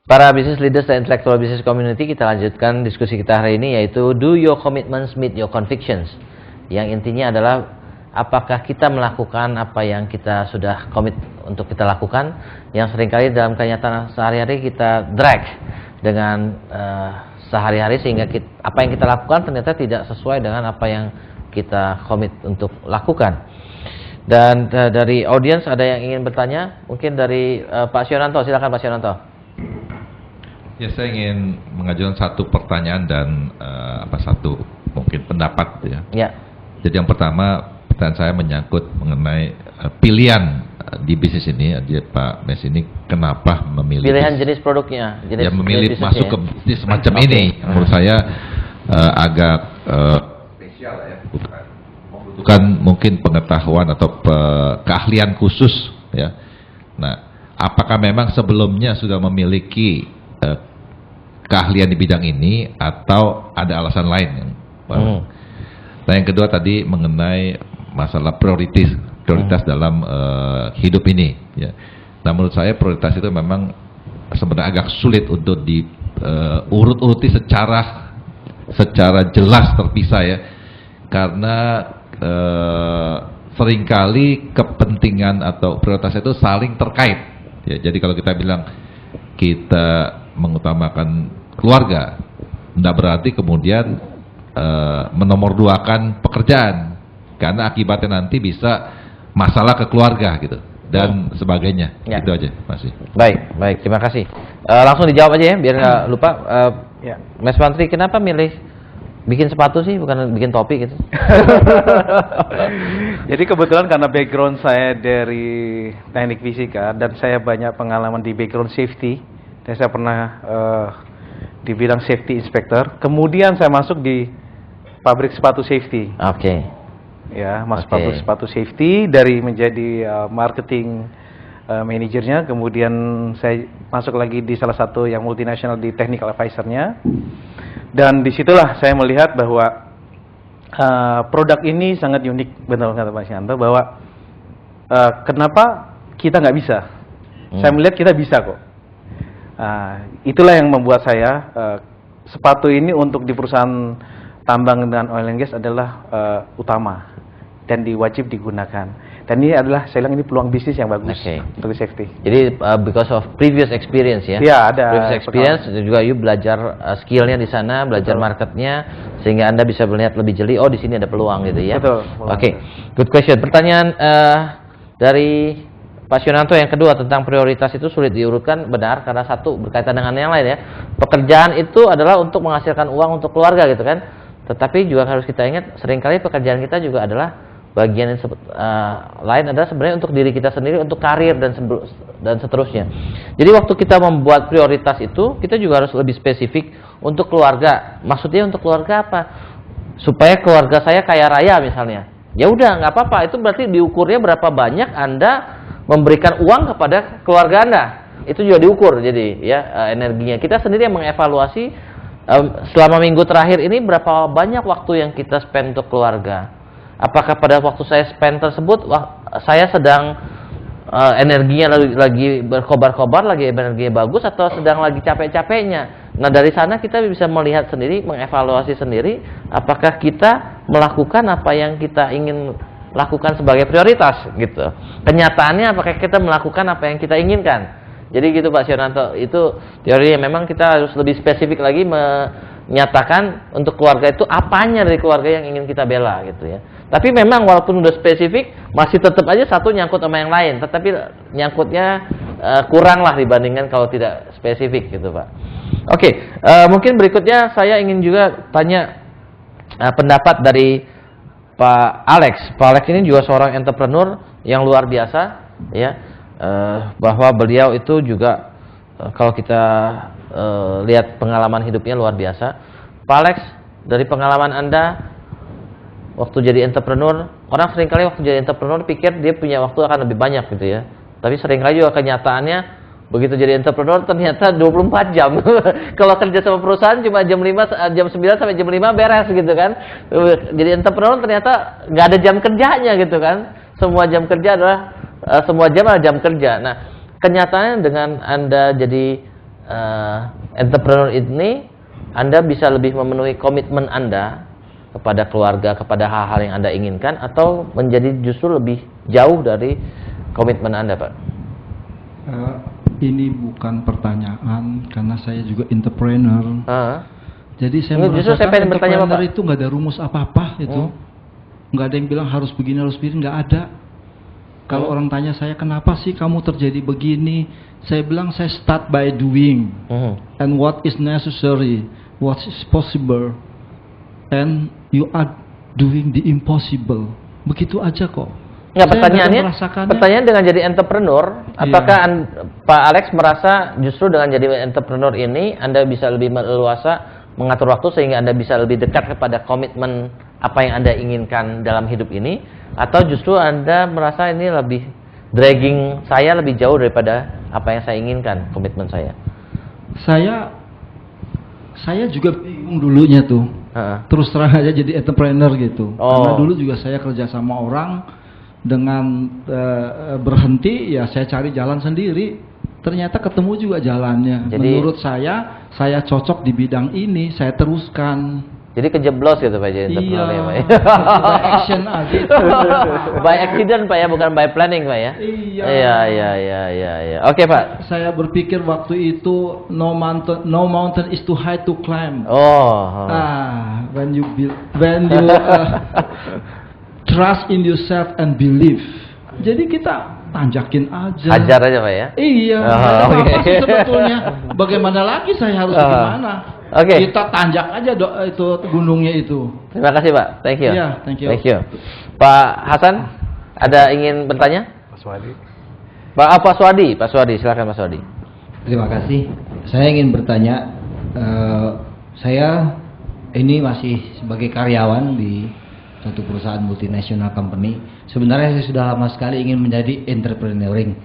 Para business leaders dan intellectual business community, kita lanjutkan diskusi kita hari ini, yaitu do your commitments meet your convictions. Yang intinya adalah apakah kita melakukan apa yang kita sudah komit untuk kita lakukan, yang seringkali dalam kenyataan sehari-hari kita drag dengan sehari-hari, sehingga apa yang kita lakukan ternyata tidak sesuai dengan apa yang kita komit untuk lakukan. Dan dari audiens ada yang ingin bertanya, mungkin dari Pak Sionanto, silakan Pak Sionanto. Ya, saya ingin mengajukan satu pertanyaan dan satu mungkin pendapat ya. Ya. Jadi yang pertama, pertanyaan saya menyangkut mengenai pilihan di bisnis ini. Jadi Pak Mes ini kenapa memilih pilihan jenis produknya, ya memilih masuk ke bisnis semacam ini? Menurut saya agak spesial ya, membutuhkan mungkin pengetahuan atau keahlian khusus ya. Nah, apakah memang sebelumnya sudah memiliki keahlian di bidang ini atau ada alasan lain yang Nah, yang kedua tadi mengenai masalah prioritas dalam hidup ini ya. Nah, menurut saya prioritas itu memang sebenarnya agak sulit untuk diurut-uruti secara jelas terpisah ya, karena seringkali kepentingan atau prioritas itu saling terkait ya. Jadi kalau kita bilang kita mengutamakan keluarga, tidak berarti kemudian menomorduakan pekerjaan, karena akibatnya nanti bisa masalah ke keluarga gitu dan sebagainya. Ya. Itu aja, masih. Baik, terima kasih. Langsung dijawab aja ya, biar nggak lupa. Ya. Mas Pantri, kenapa milih bikin sepatu sih, bukan bikin topi gitu? Jadi kebetulan karena background saya dari teknik fisika dan saya banyak pengalaman di background safety, dan saya pernah di bidang safety inspector. Kemudian saya masuk di pabrik sepatu safety. Oke. Ya, masuk pabrik sepatu safety, dari menjadi marketing manajernya. Kemudian saya masuk lagi di salah satu yang multinasional di technical advisor-nya. Dan disitulah saya melihat bahwa produk ini sangat unik, benar kata Pak Sianto, bahwa kenapa kita nggak bisa? Saya melihat kita bisa kok. Itulah yang membuat saya sepatu ini untuk di perusahaan tambang dan oil and gas adalah utama dan wajib digunakan. Dan ini adalah, saya bilang, ini peluang bisnis yang bagus untuk safety. Jadi because of previous experience ya? Ya, ada previous experience, juga you belajar skillnya di sana, belajar marketnya, sehingga Anda bisa melihat lebih jeli, oh di sini ada peluang gitu ya? Betul. Oke, good question. Pertanyaan dari Pak Sionanto yang kedua tentang prioritas itu sulit diurutkan, benar, karena satu berkaitan dengan yang lain ya. Pekerjaan itu adalah untuk menghasilkan uang untuk keluarga gitu kan. Tetapi juga harus kita ingat, seringkali pekerjaan kita juga adalah bagian yang lain adalah sebenarnya untuk diri kita sendiri, untuk karir dan seterusnya. Jadi waktu kita membuat prioritas itu, kita juga harus lebih spesifik untuk keluarga. Maksudnya untuk keluarga apa? Supaya keluarga saya kaya raya misalnya. Ya udah, nggak apa-apa. Itu berarti diukurnya berapa banyak Anda memberikan uang kepada keluarga Anda. Itu juga diukur, jadi ya energinya. Kita sendiri yang mengevaluasi selama minggu terakhir ini berapa banyak waktu yang kita spend untuk keluarga. Apakah pada waktu saya spend tersebut saya sedang energinya lagi berkobar-kobar, lagi energinya bagus, atau sedang lagi capek-capeknya. Nah, dari sana kita bisa melihat sendiri, mengevaluasi sendiri apakah kita melakukan apa yang kita ingin lakukan sebagai prioritas gitu. Kenyataannya apakah kita melakukan apa yang kita inginkan. Jadi gitu Pak Sionanto, itu teori yang memang kita harus lebih spesifik lagi menyatakan untuk keluarga itu apanya dari keluarga yang ingin kita bela gitu ya. Tapi memang walaupun udah spesifik, masih tetap aja satu nyangkut sama yang lain, tetapi nyangkutnya kurang lah dibandingkan kalau tidak spesifik gitu Pak. Oke, mungkin berikutnya saya ingin juga tanya pendapat dari Pak Alex. Pak Alex ini juga seorang entrepreneur yang luar biasa ya. Bahwa beliau itu juga kalau kita lihat pengalaman hidupnya luar biasa. Pak Alex, dari pengalaman Anda waktu jadi entrepreneur, orang seringkali waktu jadi entrepreneur pikir dia punya waktu akan lebih banyak gitu ya. Tapi seringkali juga kenyataannya begitu jadi entrepreneur ternyata 24 jam. Kalau kerja sama perusahaan cuma jam 9 sampai jam 5 beres gitu kan. Jadi entrepreneur ternyata nggak ada jam kerjanya gitu kan. Semua jam kerja adalah semua jam adalah jam kerja. Nah, kenyataannya dengan Anda jadi entrepreneur ini Anda bisa lebih memenuhi komitmen Anda kepada keluarga, kepada hal-hal yang Anda inginkan, atau menjadi justru lebih jauh dari komitmen Anda, Pak? Ini bukan pertanyaan, karena saya juga entrepreneur. Jadi saya Justru saya merasakan pengen bertanya, entrepreneur Bapak. itu nggak ada rumus apa-apa itu. Nggak ada yang bilang harus begini, harus begini, nggak ada. Kalau orang tanya saya, kenapa sih kamu terjadi begini? Saya bilang, saya start by doing. And what is necessary, what is possible. And you are doing the impossible. Begitu aja kok. Nggak, Saya pertanyaannya, nggak merasakannya. pertanyaan dengan jadi entrepreneur, apakah Pak Alex merasa justru dengan jadi entrepreneur ini Anda bisa lebih leluasa mengatur waktu sehingga Anda bisa lebih dekat kepada komitmen apa yang Anda inginkan dalam hidup ini, atau justru Anda merasa ini lebih dragging saya lebih jauh daripada apa yang saya inginkan, komitmen saya? Saya juga bingung dulunya tuh. Terus terang aja jadi entrepreneur gitu. Karena dulu juga saya kerja sama orang, dengan berhenti ya saya cari jalan sendiri. Ternyata ketemu juga jalannya. Jadi, menurut saya cocok di bidang ini, saya teruskan. Jadi kejeblos gitu Pak, jadi Iya, entrepreneur ya, Pak, ya? by action aja itu. By accident Pak ya, bukan by planning Pak ya? Iya. Iya. Oke Pak. Saya berpikir waktu itu no mountain is too high to climb. When you trust in yourself and believe. Jadi kita tanjakin aja. Hajar aja Pak ya? Iya. Apa sih sebetulnya? Bagaimana lagi saya harus gimana? Kita tanjak aja itu gunungnya itu. Terima kasih Pak. Thank you. Iya, thank you. Thank you. Pak Hasan, ada ingin bertanya? Pak Swadi. Pak Swadi, silakan Pak Swadi. Terima kasih. Saya ingin bertanya, saya ini masih sebagai karyawan di suatu perusahaan multinational company. Sebenarnya saya sudah lama sekali ingin menjadi entrepreneuring.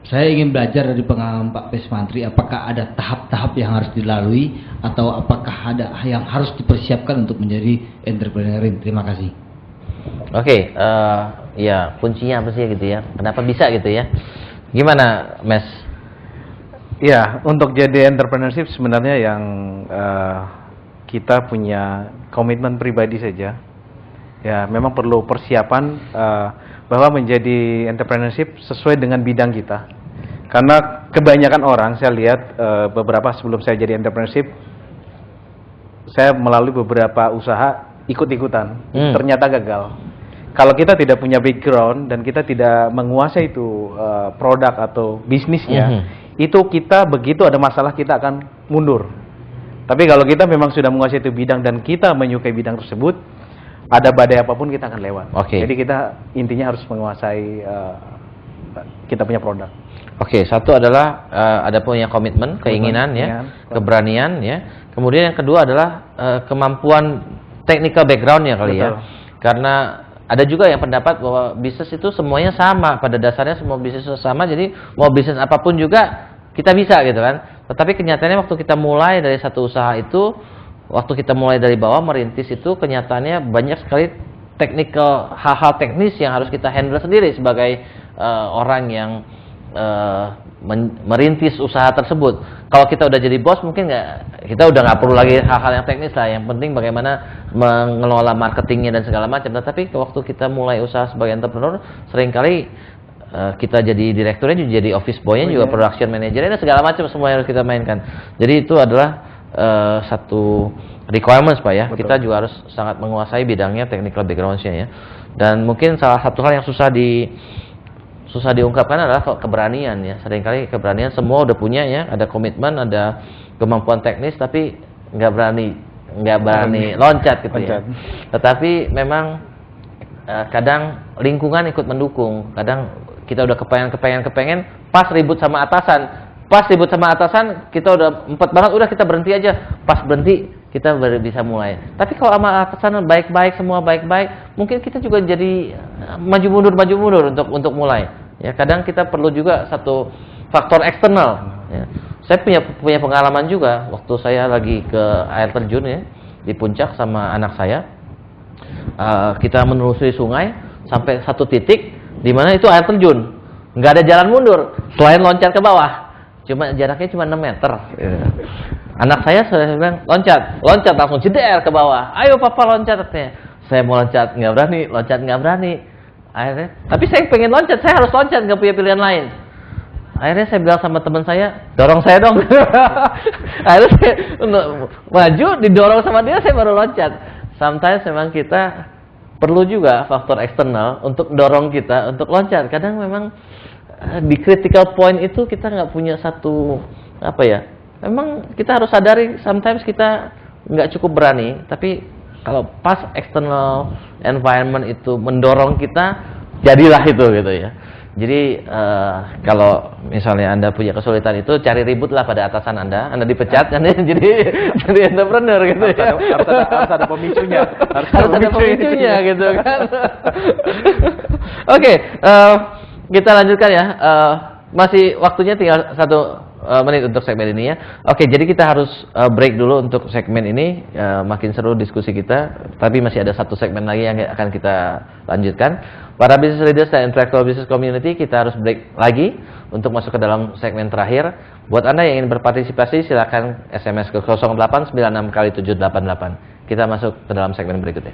Saya ingin belajar dari pengalaman Pak Pesmantri, apakah ada tahap-tahap yang harus dilalui atau apakah ada yang harus dipersiapkan untuk menjadi entrepreneuring. Terima kasih. Oke, ya kuncinya apa sih gitu ya? Kenapa bisa gitu ya? Gimana, Mes? Ya, untuk jadi entrepreneurship sebenarnya yang kita punya komitmen pribadi saja. Ya, memang perlu persiapan bahwa menjadi entrepreneurship sesuai dengan bidang kita. Karena kebanyakan orang saya lihat beberapa sebelum saya jadi entrepreneurship, saya melalui beberapa usaha ikut-ikutan, ternyata gagal. Kalau kita tidak punya background dan kita tidak menguasai itu produk atau bisnisnya, itu kita begitu ada masalah kita akan mundur. Tapi kalau kita memang sudah menguasai itu bidang dan kita menyukai bidang tersebut, ada badai apapun kita akan lewat. Jadi kita intinya harus menguasai kita punya produk. Satu adalah ada punya komitmen, keinginan ya, keberanian ya. Kemudian yang kedua adalah kemampuan technical backgroundnya kali ya. Karena ada juga yang pendapat bahwa bisnis itu semuanya sama, pada dasarnya semua bisnis itu sama, jadi mau bisnis apapun juga kita bisa gitu kan. Tetapi kenyataannya waktu kita mulai dari satu usaha itu, waktu kita mulai dari bawah merintis itu, kenyataannya banyak sekali technical, hal-hal teknis yang harus kita handle sendiri sebagai orang yang merintis usaha tersebut. Kalau kita udah jadi bos mungkin kita udah nggak perlu lagi hal-hal yang teknis lah. Yang penting bagaimana mengelola marketingnya dan segala macam. Tapi waktu kita mulai usaha sebagai entrepreneur, seringkali kita jadi direkturnya, jadi office boy-nya, juga production manajernya, dan segala macam semua yang harus kita mainkan. Jadi itu adalah satu requirements Pak ya. Kita juga harus sangat menguasai bidangnya, technical background-nya ya. Dan mungkin salah satu hal yang susah diungkapkan adalah keberanian ya. Seringkali keberanian semua udah punya ya, ada komitmen, ada kemampuan teknis, tapi nggak berani loncat gitu ya. Tetapi memang kadang lingkungan ikut mendukung. Kadang kita udah kepengen, pas ribut sama atasan, kita udah empet banget, udah kita berhenti aja. Pas berhenti kita baru bisa mulai. Tapi kalau sama atasan baik-baik, semua baik-baik, mungkin kita juga jadi maju mundur untuk mulai. Ya, kadang kita perlu juga satu faktor eksternal. Ya. Saya punya pengalaman juga waktu saya lagi ke air terjun ya di puncak sama anak saya. Kita menelusuri sungai sampai satu titik di mana itu air terjun, nggak ada jalan mundur selain loncat ke bawah. cuma jaraknya cuma 6 meter. Anak saya bilang loncat langsung jeder ke bawah. Ayo papa loncat katanya. Saya mau loncat nggak berani. Akhirnya, tapi saya pengen loncat, saya harus loncat, nggak punya pilihan lain. Akhirnya saya bilang sama teman saya, dorong saya dong. Akhirnya saya maju, didorong sama dia, saya baru loncat. Sometimes memang kita perlu juga faktor eksternal untuk dorong kita untuk loncat. Kadang memang di critical point itu kita nggak punya satu memang kita harus sadari sometimes kita nggak cukup berani, tapi kalau pas external environment itu mendorong kita, jadilah itu gitu ya. Jadi kalau misalnya Anda punya kesulitan itu, cari ribut lah pada atasan Anda dipecat kan ya, jadi entrepreneur gitu ya. Harus ada pemicunya. Harus ada pemicunya gitu kan. Oke, kita lanjutkan ya. Masih waktunya tinggal 1 menit untuk segmen ini ya. Oke, jadi kita harus break dulu untuk segmen ini. Makin seru diskusi kita, tapi masih ada 1 segmen lagi yang akan kita lanjutkan. Para business leaders dan intellectual business community, kita harus break lagi untuk masuk ke dalam segmen terakhir. Buat Anda yang ingin berpartisipasi, silakan SMS ke 0896 kali 788. Kita masuk ke dalam segmen berikutnya.